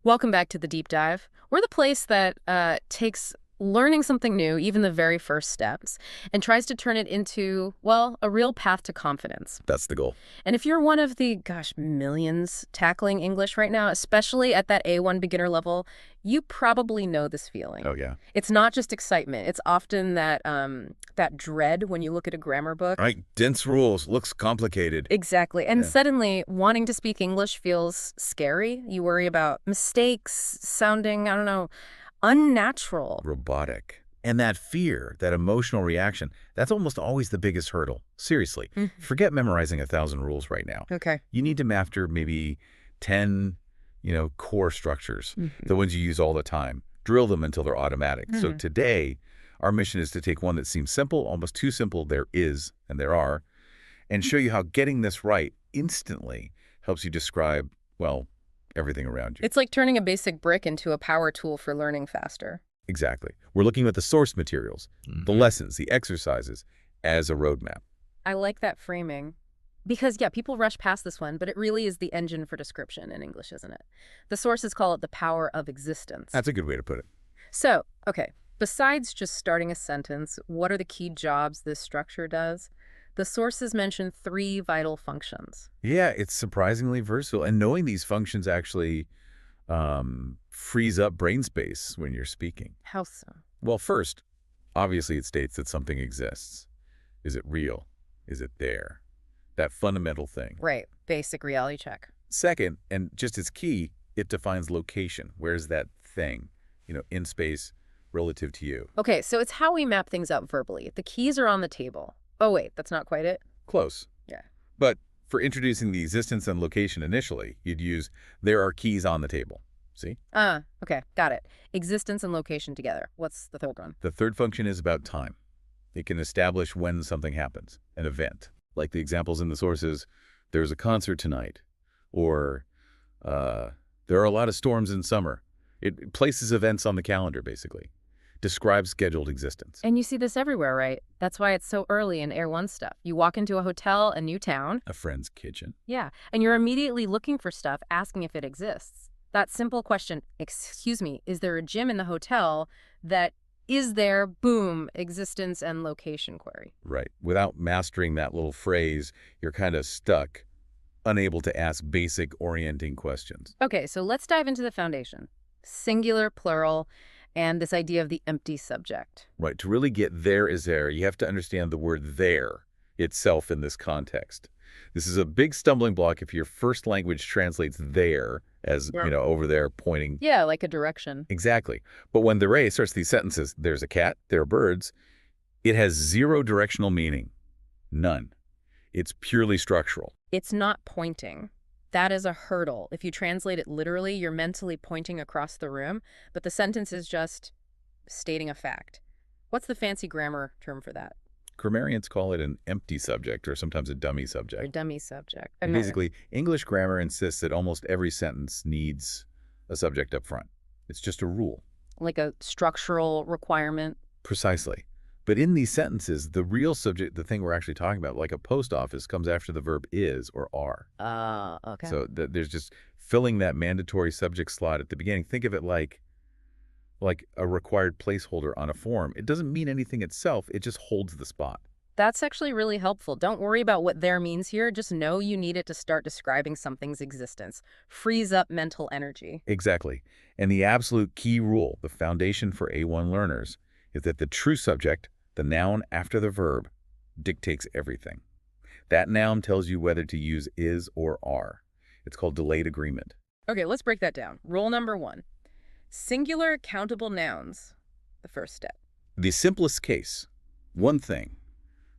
Welcome back to the Deep Dive. We're the place that takes learning something new, even the very first steps, and tries to turn it into, well, a real path to confidence. That's the goal. And if you're one of the, millions tackling English right now, especially at that A1 beginner level, you probably know this feeling. Oh, yeah. It's not just excitement. It's often that dread when you look at a grammar book. Right. Dense rules. Looks complicated. Exactly. And Yeah. suddenly, wanting to speak English feels scary. You worry about mistakes, sounding, I don't know, unnatural. Robotic. And that fear, that emotional reaction, that's almost always the biggest hurdle. Seriously. Forget memorizing 1,000 rules right now. Okay. You need to master maybe 10, core structures, the ones you use all the time. Drill them until they're automatic. So today, our mission is to take one that seems simple, almost too simple, there is, and there are, and show you how getting this right instantly helps you describe, well, everything around you. It's like turning a basic brick into a power tool for learning faster. Exactly. We're looking at the source materials, the lessons, the exercises, as a roadmap. I like that framing. Because, yeah, people rush past this one, but it really is the engine for description in English, isn't it? The sources call it the power of existence. That's a good way to put it. So, okay, besides just starting a sentence, what are the key jobs this structure does? The sources mention 3 vital functions. Yeah, it's surprisingly versatile. And knowing these functions actually frees up brain space when you're speaking. How so? Well, first, obviously it states that something exists. Is it real? Is it there? That fundamental thing. Right, basic reality check. Second, and just as key, it defines location. Where's that thing, in space relative to you? Okay, so it's how we map things out verbally. The keys are on the table. Oh, wait, that's not quite it? Close. Yeah. But for introducing the existence and location initially, you'd use there are keys on the table. See? Okay, got it. Existence and location together. What's the third one? The third function is about time. It can establish when something happens, an event. Like the examples in the sources, there's a concert tonight, or there are a lot of storms in summer. It places events on the calendar, basically. Describes scheduled existence. And you see this everywhere, right? That's why it's so early in Air 1 stuff. You walk into a hotel, a new town. A friend's kitchen. Yeah, and you're immediately looking for stuff, asking if it exists. That simple question, excuse me, is there a gym in the hotel that is there, boom, existence and location query. Right. Without mastering that little phrase, you're kind of stuck, unable to ask basic orienting questions. Okay, so let's dive into the foundation. Singular, plural, and this idea of the empty subject. Right. To really get there is there, you have to understand the word there itself in this context. This is a big stumbling block if your first language translates there as, over there pointing. Yeah, like a direction. Exactly. But when the ray starts these sentences, there's a cat, there are birds, it has 0 directional meaning. None. It's purely structural. It's not pointing. That is a hurdle. If you translate it literally, you're mentally pointing across the room, but the sentence is just stating a fact. What's the fancy grammar term for that? Grammarians call it an empty subject or sometimes a dummy subject. Or dummy subject. And basically, English grammar insists that almost every sentence needs a subject up front. It's just a rule. Like a structural requirement. Precisely. But in these sentences, the real subject, the thing we're actually talking about, like a post office, comes after the verb is or are. Okay. So there's just filling that mandatory subject slot at the beginning. Think of it like a required placeholder on a form. It doesn't mean anything itself. It just holds the spot. That's actually really helpful. Don't worry about what there means here. Just know you need it to start describing something's existence. Frees up mental energy. Exactly. And the absolute key rule, the foundation for A1 learners, is that the true subject, the noun after the verb, dictates everything. That noun tells you whether to use is or are. It's called delayed agreement. Okay, let's break that down. Rule number 1. Singular countable nouns, the first step. The simplest case, one thing,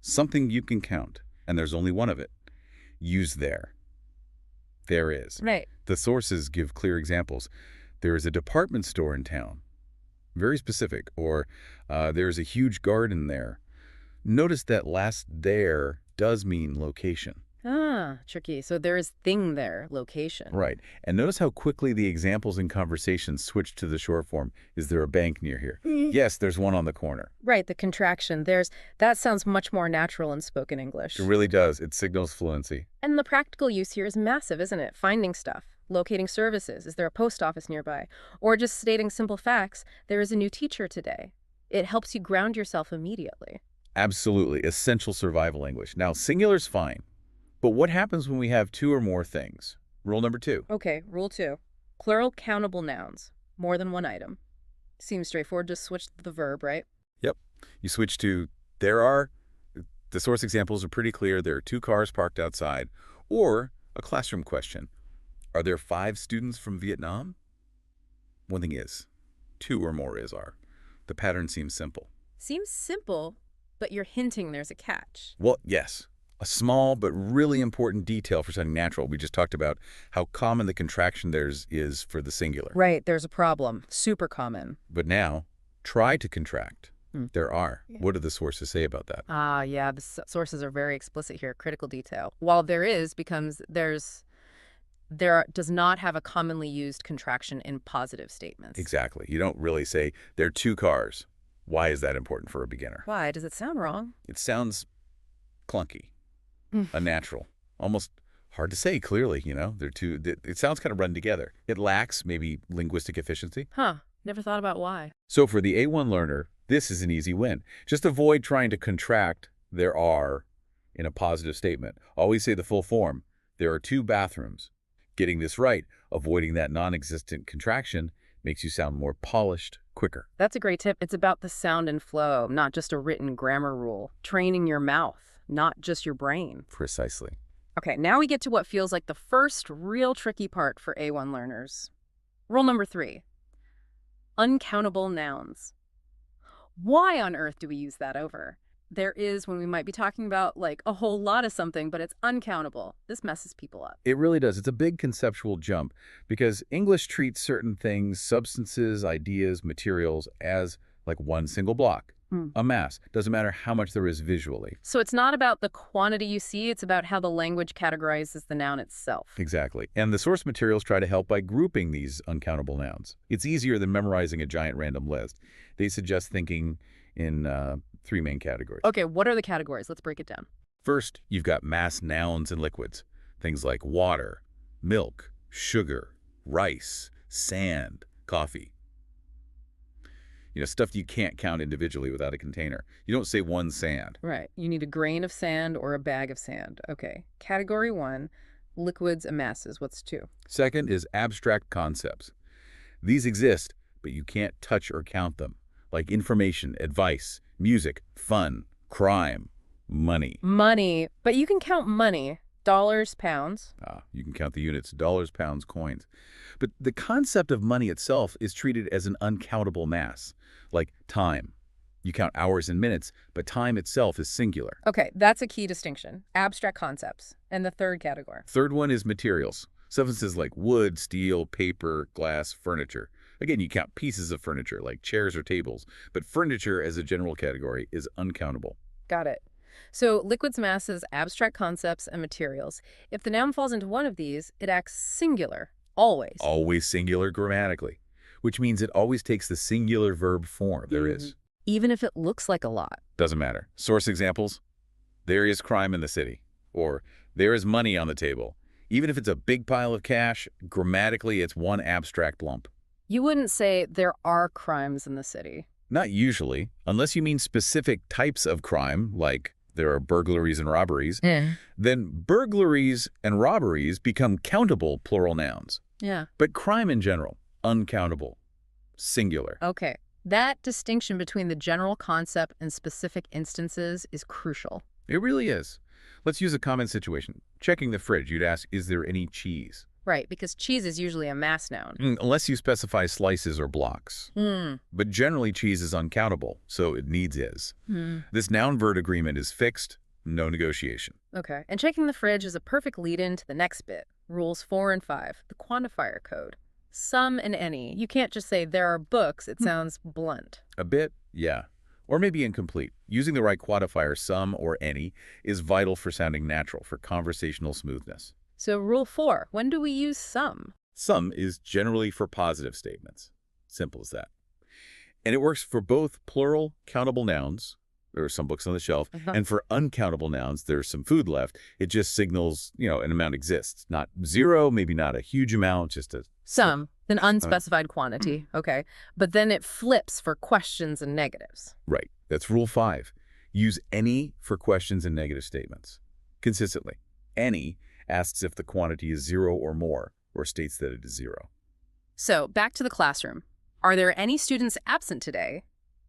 something you can count, and there's only one of it. Use there. There is. Right. The sources give clear examples. There is a department store in town. Very specific. Or there's a huge garden there. Notice that last there does mean location. Tricky. So there is thing there, location. Right. And notice how quickly the examples in conversation switch to the short form. Is there a bank near here? Yes, there's one on the corner. Right, the contraction. That sounds much more natural in spoken English. It really does. It signals fluency. And the practical use here is massive, isn't it? Finding stuff. locating services. Is there a post office nearby? Or just stating simple facts. There is a new teacher today. It helps you ground yourself immediately. Absolutely. Essential survival language. Now, singular's fine. But what happens when we have two or more things? Rule number 2. Okay, rule 2. Plural countable nouns. More than one item. Seems straightforward. Just switch the verb, right? Yep. You switch to there are, the source examples are pretty clear. There are 2 cars parked outside. Or a classroom question. Are there 5 students from Vietnam? One thing is, 2 or more are. The pattern seems simple. Seems simple, but you're hinting there's a catch. Well, yes. A small but really important detail for something natural. We just talked about how common the contraction theirs is for the singular. Right, there's a problem. Super common. But now, try to contract. There are. Yeah. What do the sources say about that? Yeah, the sources are very explicit here. Critical detail. While there is, becomes does not have a commonly used contraction in positive statements. Exactly. You don't really say, there are 2 cars. Why is that important for a beginner? Why? Does it sound wrong? It sounds clunky, unnatural, almost hard to say clearly, They're two, it sounds kind of run together. It lacks maybe linguistic efficiency. Huh. Never thought about why. So for the A1 learner, this is an easy win. Just avoid trying to contract there are in a positive statement. Always say the full form. There are 2 bathrooms. Getting this right, avoiding that non-existent contraction, makes you sound more polished, quicker. That's a great tip. It's about the sound and flow, not just a written grammar rule. Training your mouth, not just your brain. Precisely. Okay, now we get to what feels like the first real tricky part for A1 learners. Rule number 3. Uncountable nouns. Why on earth do we use that over? There is when we might be talking about like a whole lot of something, but it's uncountable. This messes people up. It really does. It's a big conceptual jump because English treats certain things, substances, ideas, materials, as like one single block, a mass. Doesn't matter how much there is visually. So it's not about the quantity you see, it's about how the language categorizes the noun itself. Exactly. And the source materials try to help by grouping these uncountable nouns. It's easier than memorizing a giant random list. They suggest thinking in 3 main categories. Okay, what are the categories? Let's break it down. First, you've got mass nouns and liquids. Things like water, milk, sugar, rice, sand, coffee. Stuff you can't count individually without a container. You don't say 1 sand. Right. You need a grain of sand or a bag of sand. Okay. Category 1, liquids and masses. What's 2? Second is abstract concepts. These exist, but you can't touch or count them, like information, advice, music, fun, crime, money. Money. But you can count money. Dollars, pounds. You can count the units, dollars, pounds, coins. But the concept of money itself is treated as an uncountable mass, like time. You count hours and minutes, but time itself is singular. Okay, that's a key distinction. Abstract concepts. And the third category. Third one is materials. Substances like wood, steel, paper, glass, furniture. Again, you count pieces of furniture like chairs or tables, but furniture as a general category is uncountable. Got it. So liquids, masses, abstract concepts, and materials. If the noun falls into one of these, it acts singular, always. Always singular grammatically, which means it always takes the singular verb form there is. Even if it looks like a lot. Doesn't matter. Source examples, there is crime in the city, or there is money on the table. Even if it's a big pile of cash, grammatically it's one abstract lump. You wouldn't say there are crimes in the city. Not usually, unless you mean specific types of crime, like there are burglaries and robberies, then burglaries and robberies become countable plural nouns. Yeah. But crime in general, uncountable, singular. Okay. That distinction between the general concept and specific instances is crucial. It really is. Let's use a common situation. Checking the fridge, you'd ask, is there any cheese? Right, because cheese is usually a mass noun. Unless you specify slices or blocks. But generally, cheese is uncountable, so it needs is. This noun-verb agreement is fixed, no negotiation. Okay, and checking the fridge is a perfect lead-in to the next bit. Rules 4 and 5, the quantifier code. Some and any. You can't just say there are books. It sounds blunt. A bit, yeah. Or maybe incomplete. Using the right quantifier, some or any, is vital for sounding natural, for conversational smoothness. So rule 4, when do we use some? Some is generally for positive statements. Simple as that. And it works for both plural countable nouns There are some books on the shelf. Uh-huh. And for uncountable nouns, there's some food left. It just signals, an amount exists. Not zero, maybe not a huge amount, just a... Some, an Uh, unspecified quantity. Okay. But then it flips for questions and negatives. right. That's rule 5. Use any for questions and negative statements. Consistently. Any asks if the quantity is 0 or more, or states that it is 0. So back to the classroom. Are there any students absent today?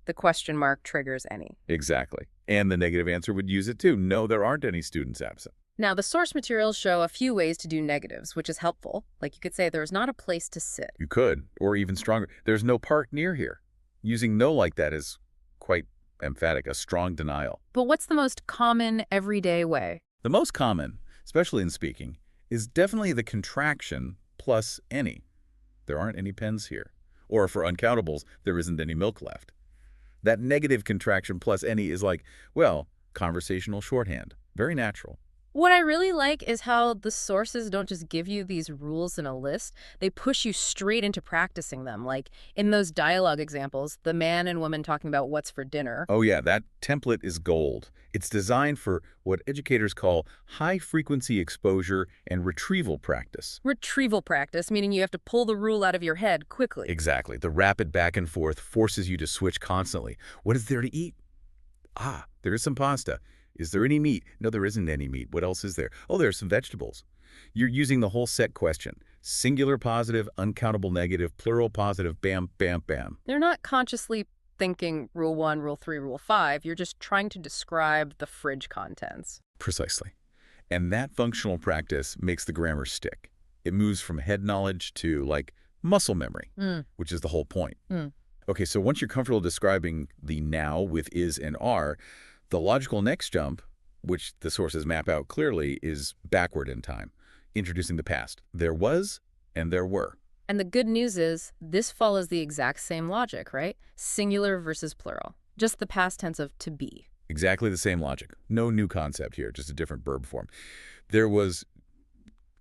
The question mark triggers any. Exactly. And the negative answer would use it too. No, there aren't any students absent. Now, the source materials show a few ways to do negatives, which is helpful. Like you could say there's not a place to sit. You could, or even stronger, there's no park near here. Using no like that is quite emphatic, a strong denial. But what's the most common everyday way? The most common, especially in speaking, is definitely the contraction plus any. There aren't any pens here. Or for uncountables, there isn't any milk left. That negative contraction plus any is like, well, conversational shorthand. Very natural. What I really like is how the sources don't just give you these rules in a list. They push you straight into practicing them. Like in those dialogue examples, the man and woman talking about what's for dinner. Oh yeah, that template is gold. It's designed for what educators call high-frequency exposure and retrieval practice. Retrieval practice, meaning you have to pull the rule out of your head quickly. Exactly. The rapid back and forth forces you to switch constantly. What is there to eat? Ah, there is some pasta. Is there any meat? No, there isn't any meat. What else is there? Oh, there's some vegetables. You're using the whole set question. Singular positive, uncountable negative, plural positive, bam, bam, bam. They're not consciously thinking rule 1, rule 3, rule 5. You're just trying to describe the fridge contents. Precisely. And that functional practice makes the grammar stick. It moves from head knowledge to, like, muscle memory, which is the whole point. Okay, so once you're comfortable describing the now with is and are, the logical next jump, which the sources map out clearly, is backward in time, introducing the past. There was and there were. And the good news is this follows the exact same logic, right? Singular versus plural. Just the past tense of to be. Exactly the same logic. No new concept here, just a different verb form. There was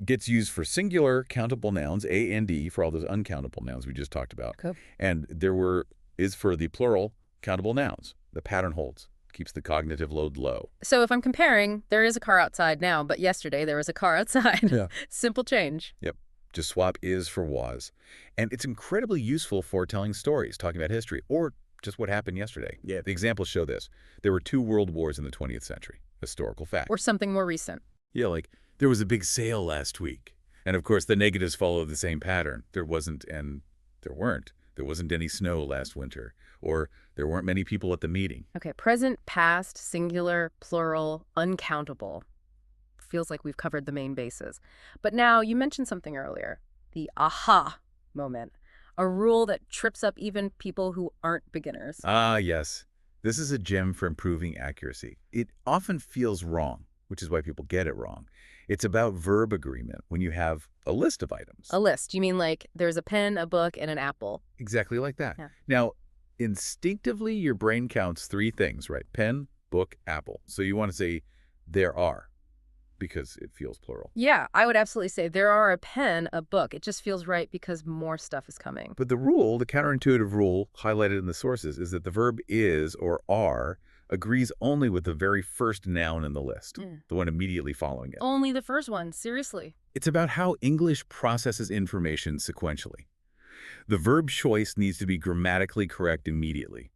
gets used for singular countable nouns, A and D, for all those uncountable nouns we just talked about. Cool. And there were is for the plural countable nouns. The pattern holds. Keeps the cognitive load low. So if I'm comparing, there is a car outside now, but yesterday there was a car outside. Yeah. Simple change. Yep. Just swap is for was. And it's incredibly useful for telling stories, talking about history, or just what happened yesterday. Yeah. The examples show this. There were 2 world wars in the 20th century. Historical fact. Or something more recent. Yeah, like there was a big sale last week. And of course, the negatives follow the same pattern. There wasn't and there weren't. There wasn't any snow last winter. Or there weren't many people at the meeting. Okay, present, past, singular, plural, uncountable. Feels like we've covered the main bases. But now, you mentioned something earlier, the aha moment, a rule that trips up even people who aren't beginners. Ah, yes. This is a gem for improving accuracy. It often feels wrong, which is why people get it wrong. It's about verb agreement when you have a list of items. A list. You mean like there's a pen, a book, and an apple? Exactly like that. Yeah. Now, instinctively, your brain counts 3 things, right? Pen, book, apple. So you want to say there are, because it feels plural. Yeah, I would absolutely say there are a pen, a book. It just feels right because more stuff is coming. But the rule, the counterintuitive rule highlighted in the sources, is that the verb is or are agrees only with the very first noun in the list, the one immediately following it. Only the first one, seriously. It's about how English processes information sequentially. The verb choice needs to be grammatically correct immediately.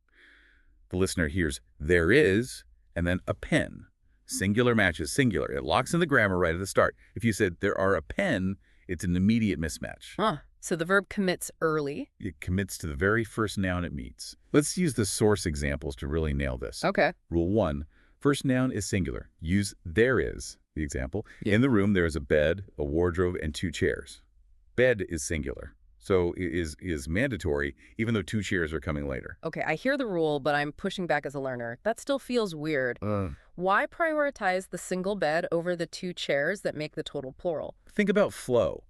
The listener hears there is, and then a pen. Singular matches singular. It locks in the grammar right at the start. If you said there are a pen, it's an immediate mismatch. So the verb commits early. It commits to the very first noun it meets. Let's use the source examples to really nail this. Okay. Rule 1, first noun is singular. Use there is, the example. In the room, there is a bed, a wardrobe, and 2 chairs. Bed is singular. So it is mandatory, even though 2 chairs are coming later. Okay, I hear the rule, but I'm pushing back as a learner. That still feels weird. Why prioritize the single bed over the 2 chairs that make the total plural? Think about flow.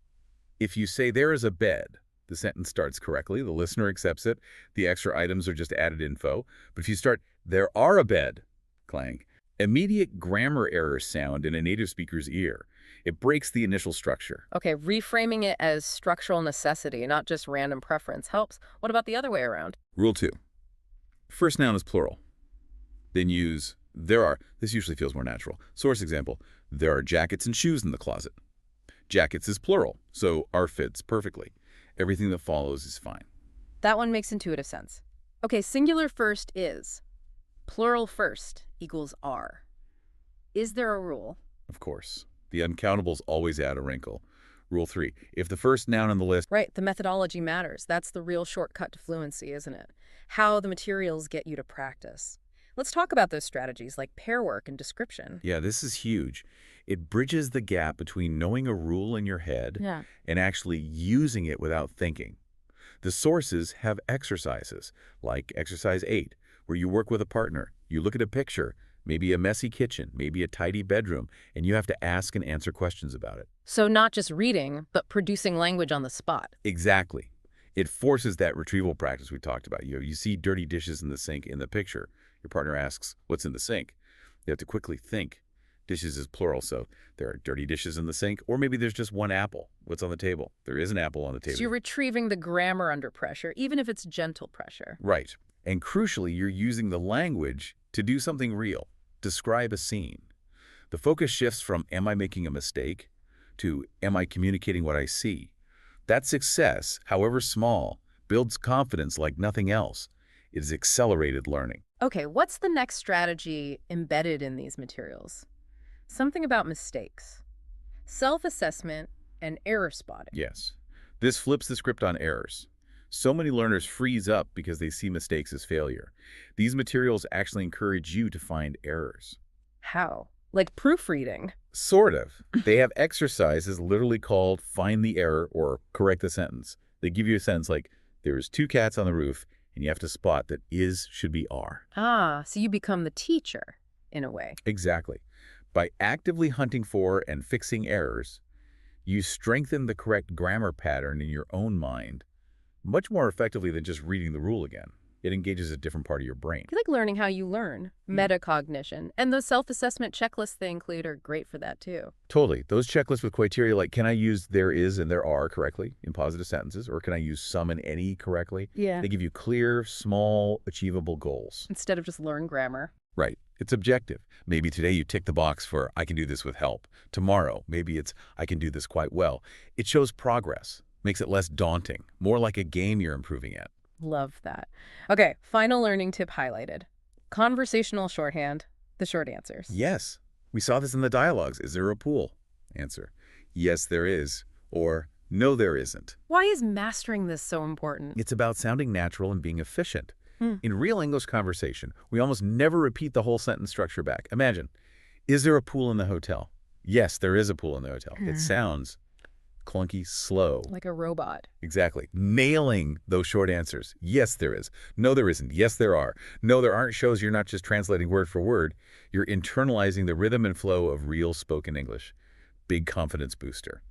If you say there is a bed, the sentence starts correctly, the listener accepts it, the extra items are just added info. But if you start, there are a bed, clang, immediate grammar errors sound in a native speaker's ear. It breaks the initial structure. Okay, reframing it as structural necessity, not just random preference, helps. What about the other way around? Rule 2. First noun is plural. Then use there are. This usually feels more natural. Source example, there are jackets and shoes in the closet. Jackets is plural, so are fits perfectly. Everything that follows is fine. That one makes intuitive sense. Okay, singular first is. Plural first equals are. Is there a rule? Of course. The uncountables always add a wrinkle. Rule 3. If the first noun on the list... Right, the methodology matters. That's the real shortcut to fluency, isn't it? How the materials get you to practice. Let's talk about those strategies like pair work and description. Yeah, this is huge. It bridges the gap between knowing a rule in your head and actually using it without thinking. The sources have exercises, like exercise 8, where you work with a partner. You look at a picture, maybe a messy kitchen, maybe a tidy bedroom, and you have to ask and answer questions about it. So not just reading, but producing language on the spot. Exactly. It forces that retrieval practice we talked about. You see dirty dishes in the sink in the picture. Your partner asks, what's in the sink? You have to quickly think. Dishes is plural, so there are dirty dishes in the sink, or maybe there's just one apple. What's on the table? There is an apple on the table. So you're retrieving the grammar under pressure, even if it's gentle pressure. Right. And crucially, you're using the language to do something real. Describe a scene. The focus shifts from am I making a mistake to am I communicating what I see? That success, however small, builds confidence like nothing else. It is accelerated learning. Okay, what's the next strategy embedded in these materials? Something about mistakes, self-assessment, and error spotting. Yes. This flips the script on errors. So many learners freeze up because they see mistakes as failure. These materials actually encourage you to find errors. How? Like proofreading? Sort of. They have exercises literally called find the error or correct the sentence. They give you a sentence like, there's 2 cats on the roof, and you have to spot that is should be are. Ah, so you become the teacher, in a way. Exactly. By actively hunting for and fixing errors, you strengthen the correct grammar pattern in your own mind much more effectively than just reading the rule again. It engages a different part of your brain. I feel like learning how you learn, metacognition, and those self-assessment checklists they include are great for that too. Totally. Those checklists with criteria like, can I use there is and there are correctly in positive sentences, or can I use some and any correctly? Yeah. They give you clear, small, achievable goals. Instead of just learn grammar. Right. It's objective. Maybe today you tick the box for I can do this with help. Tomorrow, maybe it's I can do this quite well. It shows progress, makes it less daunting, more like a game you're improving at. Love that. Okay, final learning tip highlighted. Conversational shorthand, the short answers. Yes. We saw this in the dialogues. Is there a pool? Answer. Yes, there is. Or no, there isn't. Why is mastering this so important? It's about sounding natural and being efficient. In real English conversation, we almost never repeat the whole sentence structure back. Imagine, is there a pool in the hotel? Yes, there is a pool in the hotel. It sounds clunky, slow. Like a robot. Exactly. Nailing those short answers. Yes, there is. No, there isn't. Yes, there are. No, there aren't shows you're not just translating word for word. You're internalizing the rhythm and flow of real spoken English. Big confidence booster.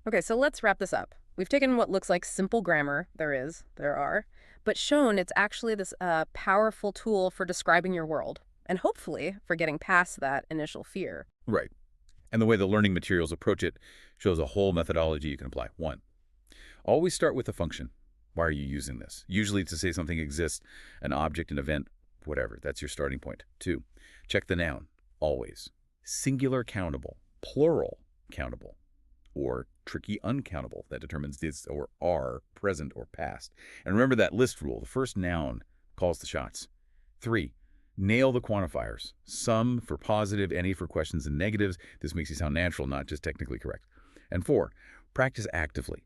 Okay, so let's wrap this up. We've taken what looks like simple grammar, there is, there are, but shown it's actually this powerful tool for describing your world, and hopefully for getting past that initial fear. Right. And the way the learning materials approach it shows a whole methodology you can apply. 1, always start with a function. Why are you using this? Usually to say something exists, an object, an event, whatever. That's your starting point. 2, check the noun. Always. Singular countable, plural countable, or tricky uncountable that determines this or are, present or past. And remember that list rule. The first noun calls the shots. 3, nail the quantifiers. Some for positive, any for questions and negatives. This makes you sound natural, not just technically correct. And 4, practice actively.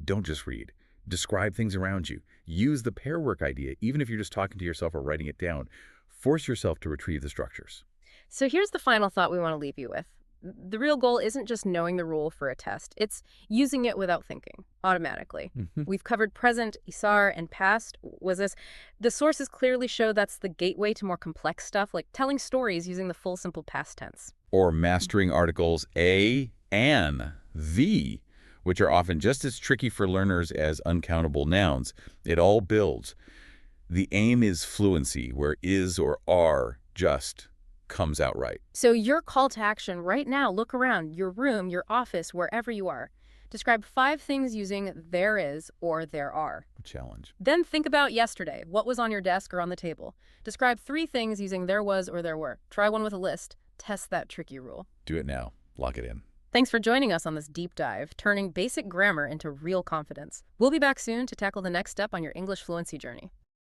Don't just read. Describe things around you. Use the pair work idea, even if you're just talking to yourself or writing it down. Force yourself to retrieve the structures. So here's the final thought we want to leave you with. The real goal isn't just knowing the rule for a test. It's using it without thinking, automatically. We've covered present, isar, and past. Was this? The sources clearly show that's the gateway to more complex stuff, like telling stories using the full simple past tense. Or mastering articles a, an, the, which are often just as tricky for learners as uncountable nouns. It all builds. The aim is fluency, where is or are just comes out right. So your call to action right now, look around, your room, your office, wherever you are. Describe 5 things using there is or there are. Challenge. Then think about yesterday. What was on your desk or on the table? Describe 3 things using there was or there were. Try one with a list. Test that tricky rule. Do it now. Lock it in. Thanks for joining us on this deep dive, turning basic grammar into real confidence. We'll be back soon to tackle the next step on your English fluency journey.